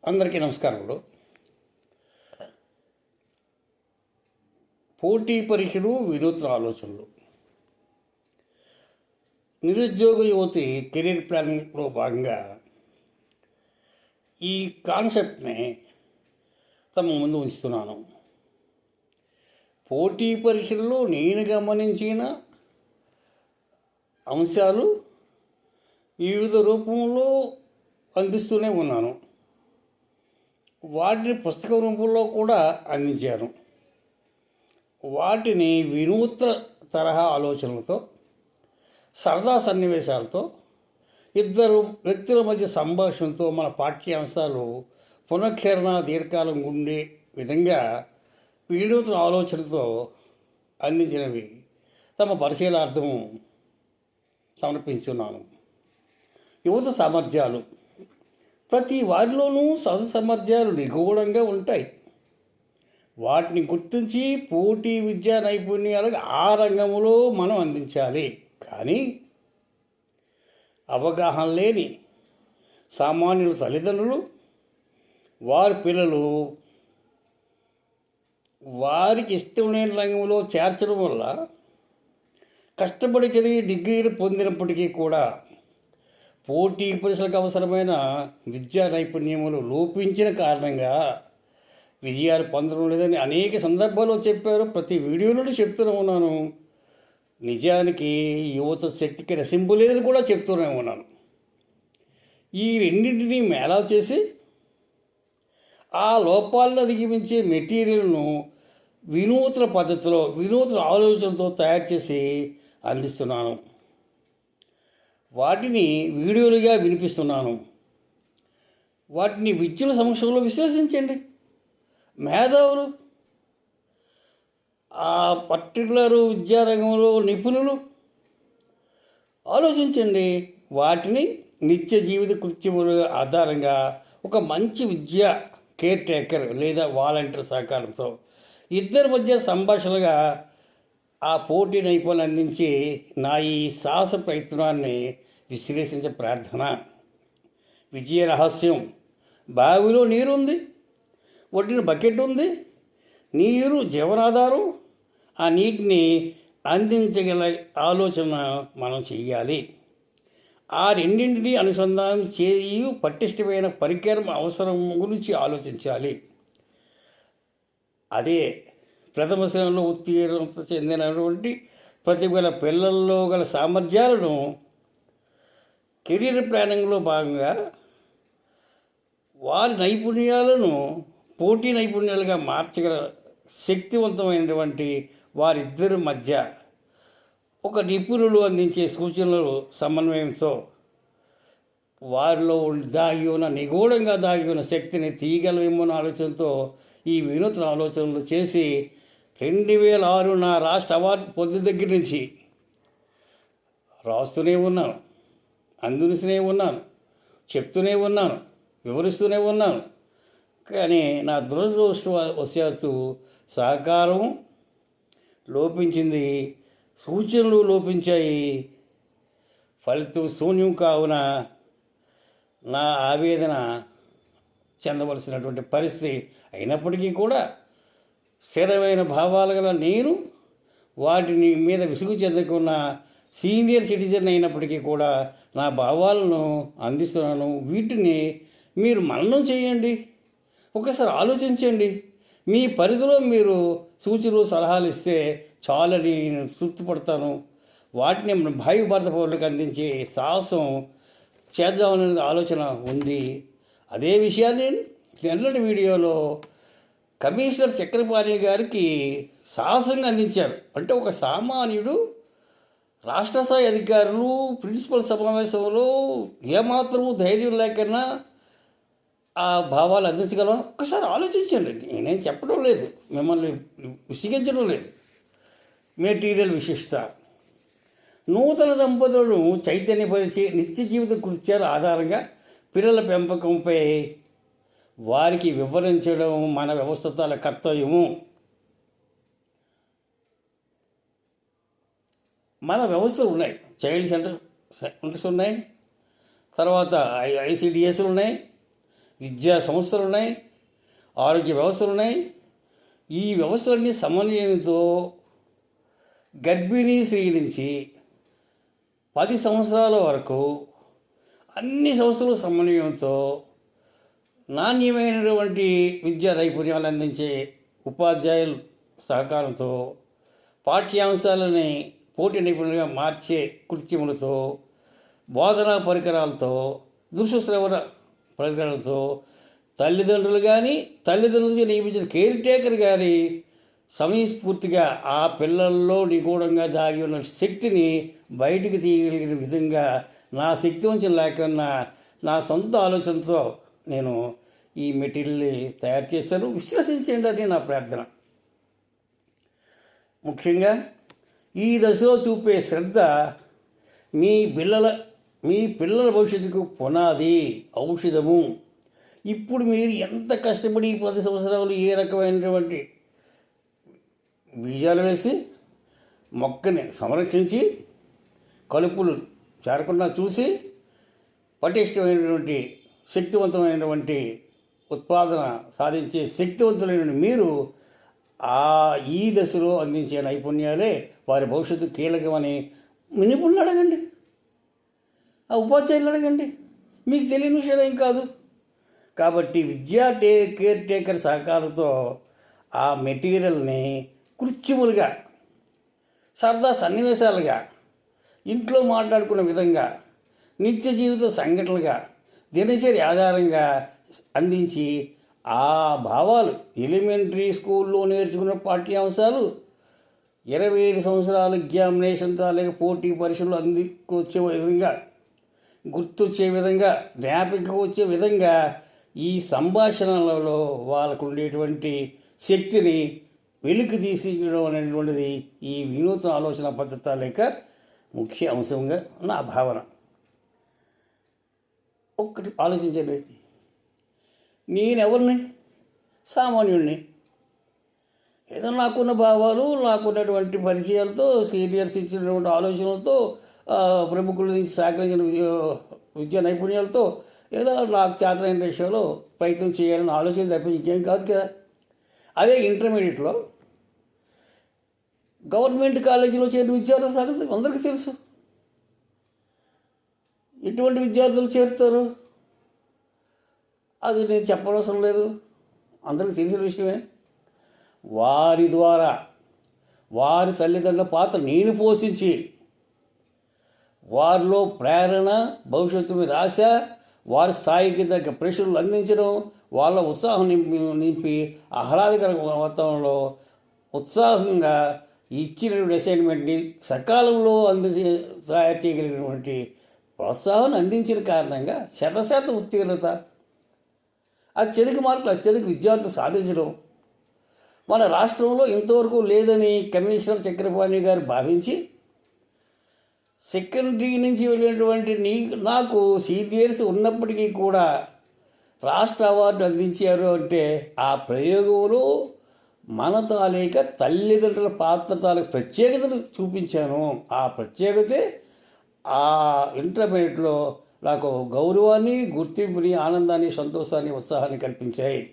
అందరికీ నమస్కారములు. పోటీ పరీక్షలు, వినూత్న ఆలోచనలు. నిరుద్యోగ యువతి కెరీర్ ప్లానింగ్లో భాగంగా ఈ కాన్సెప్ట్ని తమ ముందు ఉంచుతున్నాను. పోటీ పరీక్షల్లో నేను గమనించిన అంశాలు వివిధ రూపంలో అందిస్తూనే ఉన్నాను. వాటిని పుస్తక రూపంలో కూడా అందించాను. వాటిని వినూత్న తరహా ఆలోచనలతో, సరదా సన్నివేశాలతో, ఇద్దరు వ్యక్తుల మధ్య సంభాషణతో మన పాఠ్యాంశాలు పునఃక్షరణ దీర్ఘకాలం ఉండే విధంగా వినూత్న ఆలోచనతో అందించినవి తమ పరిశీలనార్థం సమర్పించున్నాను. యువత సామర్థ్యాలు. ప్రతి వారిలోనూ సహజ సామర్థ్యాలు నిగూఢంగా ఉంటాయి. వాటిని గుర్తించి పోటీ విద్యా నైపుణ్యాలకు ఆ రంగంలో మనం అందించాలి. కానీ అవగాహన లేని సామాన్యుల తల్లిదండ్రులు వారి పిల్లలు వారికి ఇష్టం లేని రంగంలో చేర్చడం వల్ల కష్టపడి చదివి డిగ్రీలు పొందినప్పటికీ కూడా పోటీ పరీక్షలకు అవసరమైన విద్యా నైపుణ్యములు లోపించిన కారణంగా విజయాలు పొందడం లేదని అనేక సందర్భాల్లో చెప్పారు. ప్రతి వీడియోలో చెప్తూనే ఉన్నాను. నిజానికి యువత శక్తికి రసింపు లేదని కూడా చెప్తూనే ఉన్నాను. ఈ రెండింటినీ మేళా చేసి ఆ లోపాలను అధిగమించే మెటీరియల్ను వినూత్న పద్ధతిలో, వినూత్న ఆలోచనతో తయారు చేసి అందిస్తున్నాను. వాటిని వీడియోలుగా వినిపిస్తున్నాను. వాటిని విద్యుల సమక్షంలో విశ్లేషించండి. మేధావులు, ఆ పర్టికులర్ విద్యారంగంలో నిపుణులు ఆలోచించండి. వాటిని నిత్య జీవిత కృత్యముల ఆధారంగా ఒక మంచి విద్యా కేర్ టేకర్ లేదా వాలంటీర్ సహకారంతో ఇద్దరి మధ్య సంభాషణగా ఆ పోటీ నైపుణ్యం అందించి నా ఈ సాహస ప్రయత్నాన్ని విశ్లేషించే ప్రార్థన. విజయ రహస్యం. బావిలో నీరుంది, ఒడ్డిన బకెట్ ఉంది. నీరు జీవనాధారం. ఆ నీటిని అందించగల ఆలోచన మనం చెయ్యాలి. ఆ రెండింటినీ అనుసంధానం చేయు పటిష్టమైన పరికరం అవసరం గురించి ఆలోచించాలి. అదే ప్రథమ శ్రేణిలో ఉత్తీర్ణత చెందినటువంటి ప్రతి గల పిల్లల్లో గల సామర్థ్యాలను కెరీర్ ప్లానింగ్లో భాగంగా వారి నైపుణ్యాలను పోటీ నైపుణ్యాలుగా మార్చగల శక్తివంతమైనటువంటి వారిద్దరి మధ్య ఒక నిపుణులు అందించే సూచనలు సమన్వయంతో వారిలో దాగి ఉన్న నిగూఢంగా దాగి ఉన్న శక్తిని తీయగలమేమో ఆలోచనతో ఈ వినూత్న ఆలోచనలు చేసి 2006 నా రాష్ట్ర అవార్డు పొందిన దగ్గర నుంచి రాస్తూనే ఉన్నాను, అందిస్తూనే ఉన్నాను, చెప్తూనే ఉన్నాను, వివరిస్తూనే ఉన్నాను. కానీ నా దురదృష్టవశాత్తు సహకారం లోపించింది, సూచనలు లోపించాయి. ఫలితం శూన్యం కావున నా ఆవేదన చెందవలసినటువంటి పరిస్థితి అయినప్పటికీ కూడా స్థిరమైన భావాలు గల నేను వాటిని మీద విసుగు చెందకున్న సీనియర్ సిటిజన్ అయినప్పటికీ కూడా నా భావాలను అందిస్తున్నాను. వీటిని మీరు మననం చేయండి. ఒకసారి ఆలోచించండి. మీ పరిధిలో మీరు సూచనలు సలహాలు ఇస్తే చాలని నేను తృప్తిపడతాను. వాటిని మన భావి భారత పౌరులకు అందించే సాహసం చేద్దామనే ఆలోచన ఉంది. అదే విషయాన్ని నిన్నటి వీడియోలో కమిషనర్ చక్రపాణి గారికి సాహసంగా అందించారు. అంటే ఒక సామాన్యుడు రాష్ట్ర స్థాయి అధికారులు ప్రిన్సిపల్ సమావేశంలో ఏమాత్రం ధైర్యం లేకన్నా ఆ భావాలు అందించగలం. ఒక్కసారి ఆలోచించండి. నేనేం చెప్పడం లేదు, మిమ్మల్ని విసిగించడం లేదు. మెటీరియల్ విశిష్టత. నూతన దంపతులను చైతన్యపరిచే నిత్య జీవిత కృత్యాల ఆధారంగా పిల్లల పెంపకంపై వారికి వివరించడం మన వ్యవస్థల కర్తవ్యము. మన వ్యవస్థలు ఉన్నాయి. చైల్డ్ సెంటర్స్ ఉన్నాయి, తర్వాత ఐసిడిఎస్లు ఉన్నాయి, విద్యా సంస్థలు ఉన్నాయి, ఆరోగ్య వ్యవస్థలు ఉన్నాయి. ఈ వ్యవస్థలన్నీ సమన్వయంతో గర్భిణీ స్త్రీ నుంచి 10 సంవత్సరాల వరకు అన్ని సంస్థలు సమన్వయంతో నాణ్యమైనటువంటి విద్యా నైపుణ్యాలు అందించే ఉపాధ్యాయుల సహకారంతో పాఠ్యాంశాలని పోటీ నిపుణులుగా మార్చే కృత్యములతో బోధనా పరికరాలతో దృశ్య శ్రవణ పరికరాలతో తల్లిదండ్రులు కానీ తల్లిదండ్రులకి నియమించిన కేర్ టేకర్ కానీ సమయస్ఫూర్తిగా ఆ పిల్లల్లో నిగూఢంగా దాగి ఉన్న శక్తిని బయటికి తీయగలిగిన విధంగా నా శక్తి వంచన లేకున్నా నా సొంత ఆలోచనతో నేను ఈ మెటీరియల్ని తయారు చేశాను. విశ్వసించండి అని నా ప్రార్థన. ముఖ్యంగా ఈ దశలో చూపే శ్రద్ధ మీ పిల్లల భవిష్యత్తుకు పునాది, ఔషధము. ఇప్పుడు మీరు ఎంత కష్టపడి 10 సంవత్సరాలు ఏ రకమైనటువంటి బీజాలు వేసి మొక్కని సంరక్షించి కలుపులు చేరకుండా చూసి పటిష్టమైనటువంటి శక్తివంతమైనటువంటి ఉత్పాదన సాధించే శక్తివంతులైన మీరు ఈ దశలో అందించే నైపుణ్యాలే వారి భవిష్యత్తు కీలకమని నిపుణులు అడగండి, ఆ ఉపాధ్యాయులు అడగండి. మీకు తెలియని విషయం ఏం కాదు. కాబట్టి విద్యా కేర్ టేకర్ సహకారంతో ఆ మెటీరియల్ని కృత్యములుగా, సరదా సన్నివేశాలుగా, ఇంట్లో మాట్లాడుకున్న విధంగా, నిత్య జీవిత సంఘటనలుగా, దినచర్య ఆధారంగా అందించి ఆ భావాలు ఎలిమెంటరీ స్కూల్లో నేర్చుకున్న పాఠ్యాంశాలు 25 సంవత్సరాల ఎగ్జామినేషన్ తాలూకా పోటీ పరీక్షలు అందుకొచ్చే విధంగా, గుర్తొచ్చే విధంగా, జ్ఞాపికకు వచ్చే విధంగా ఈ సంభాషణలలో వాళ్ళకు ఉండేటువంటి శక్తిని వెలికి తీసేయడం అనేటువంటిది ఈ వినూత్న ఆలోచన పద్ధతి లేక ముఖ్య అంశంగా నా భావన. ఒక్కటి ఆలోచించండి, నేనెవరిని? సామాన్యుడిని. ఏదో నాకున్న భావాలు, నాకున్నటువంటి పరిచయాలతో, సీనియర్స్ ఇచ్చినటువంటి ఆలోచనలతో, ప్రముఖుల నుంచి సేకరించిన విద్యా నైపుణ్యాలతో ఏదో నాకు చేతనైన విషయంలో ప్రయత్నం చేయాలని ఆలోచన తప్పించి ఇంకేం కాదు కదా. అదే ఇంటర్మీడియట్లో గవర్నమెంట్ కాలేజీలో చేరిన విద్యార్థుల సంగతి అందరికీ తెలుసు. ఎటువంటి విద్యార్థులు చేరుతారు అది నేను చెప్పనవసరం లేదు, అందరికీ తెలిసిన విషయమే. వారి ద్వారా వారి తల్లిదండ్రుల పాత్ర నేను పోషించి వారిలో ప్రేరణ, భవిష్యత్తు మీద ఆశ, వారి స్థాయికి తగ్గ ప్రశ్నలు అందించడం, వాళ్ళ ఉత్సాహం నింపి ఆహ్లాదకర వాతావరణంలో ఉత్సాహంగా ఇచ్చినటువంటి అసైన్మెంట్ని సకాలంలో తయారు చేయగలిగినటువంటి ప్రోత్సాహాన్ని అందించిన కారణంగా 100% ఉత్తీర్ణత, అత్యధిక మార్కులు అత్యధిక విద్యార్థులు సాధించడం మన రాష్ట్రంలో ఇంతవరకు లేదని కమిషనర్ చక్రపాణి గారు భావించి సెకండరీ నుంచి వెళ్ళినటువంటి నాకు సీనియర్స్ ఉన్నప్పటికీ కూడా రాష్ట్ర అవార్డు అందించారు అంటే ఆ ప్రయోగంలో మన తాలూకా తల్లిదండ్రుల పాత్ర తాలూకా ప్రత్యేకతను చూపించాను. ఆ ప్రత్యేకతే ఆ ఇంటర్మీడియట్లో నాకు గౌరవాన్ని, గుర్తింపుని, ఆనందాన్ని, సంతోషాన్ని, ఉత్సాహాన్ని కల్పించాయి.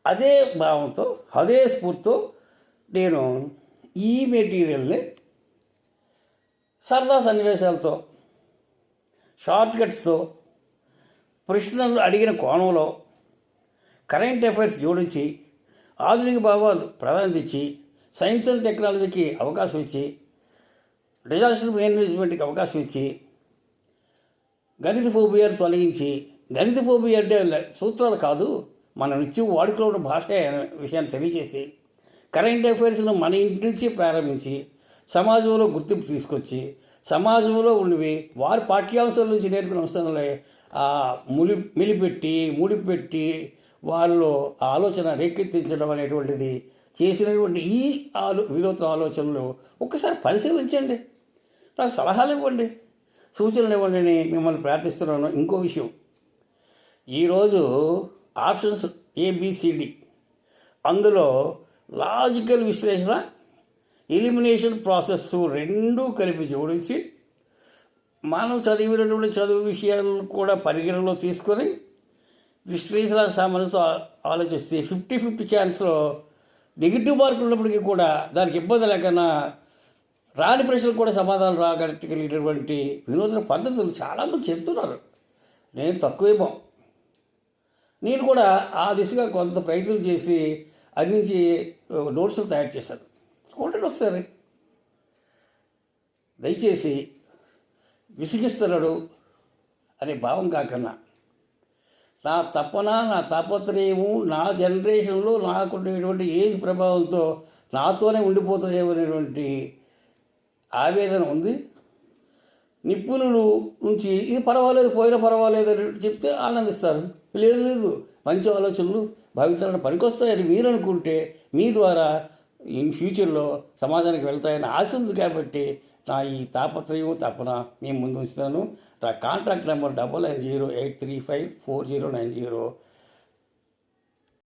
అదే భావంతో, అదే స్ఫూర్తితో నేను ఈ మెటీరియల్ని సరదా సన్నివేశాలతో, షార్ట్కట్స్తో, ప్రశ్నలు అడిగిన కోణంలో కరెంట్ అఫైర్స్ జోడించి ఆధునిక భావాలు ప్రాధాన్యత ఇచ్చి సైన్స్ అండ్ టెక్నాలజీకి అవకాశం ఇచ్చి డిజాస్టర్ మేనేజ్మెంట్కి అవకాశం ఇచ్చి గణిత ఫోబియాను తొలగించి, గణిత ఫోబియా అంటే సూత్రాలు కాదు, మన నిత్యం వాడుకలో ఉన్న భాష విషయాన్ని తెలియజేసి కరెంట్ అఫైర్స్ను మన ఇంటి నుంచి ప్రారంభించి సమాజంలో గుర్తింపు తీసుకొచ్చి సమాజంలో ఉన్నవి వారి పాఠ్యాంశాల నుంచి నేర్చుకున్న అంశాలే ముడిపెట్టి వాళ్ళలో ఆలోచన రేకెత్తించడం అనేటువంటిది చేసినటువంటి ఈ వినూత్న ఆలోచనలు ఒక్కసారి పరిశీలించండి, నాకు సలహాలు ఇవ్వండి, సూచనలు ఇవ్వండి అని మిమ్మల్ని ప్రార్థిస్తున్నాను. ఇంకో విషయం, ఈరోజు ఆప్షన్స్ ABCD, అందులో లాజికల్ విశ్లేషణ, ఎలిమినేషన్ ప్రాసెస్ రెండూ కలిపి జోడించి మనం చదివినటువంటి చదువు విషయాలను కూడా పరిగణలో తీసుకొని విశ్లేషణ సామాన్యంతో ఆలోచిస్తే 50-50 ఛాన్స్లో నెగిటివ్ మార్కులు ఉన్నప్పటికీ కూడా దానికి ఇబ్బంది లేకన్నా రాని ప్రశ్నలు కూడా సమాధానం రాగలిగినటువంటి వినూత్న పద్ధతులు చాలామంది చెప్తున్నారు. నేను తక్కువేమో, నేను కూడా ఆ దిశగా కొంత ప్రయత్నం చేసి అందించి నోట్స్లు తయారు చేశాను. చూడండి ఒకసారి. దయచేసి విసిగిస్తున్నాడు అనే భావం కాకన్నా నా తపన, నా తాపత్రయము, నా జనరేషన్లో నాకుండేటువంటి ఏజ్ ప్రభావంతో నాతోనే ఉండిపోతాయేమనేటువంటి ఆవేదన ఉంది. నిపుణులు నుంచి ఇది పర్వాలేదు, పోయినా పర్వాలేదు అని చెప్తే ఆనందిస్తారు. లేదు లేదు, మంచి ఆలోచనలు భావితరాలను పనికొస్తాయని మీరు అనుకుంటే మీ ద్వారా ఇన్ ఫ్యూచర్లో సమాజానికి వెళ్తాయని ఆశ ఉంది. కాబట్టి నా ఈ తాపత్రయం, తపన మీ ముందు ఉంచుతాను. నా కాంటాక్ట్ నెంబర్ 9908354090.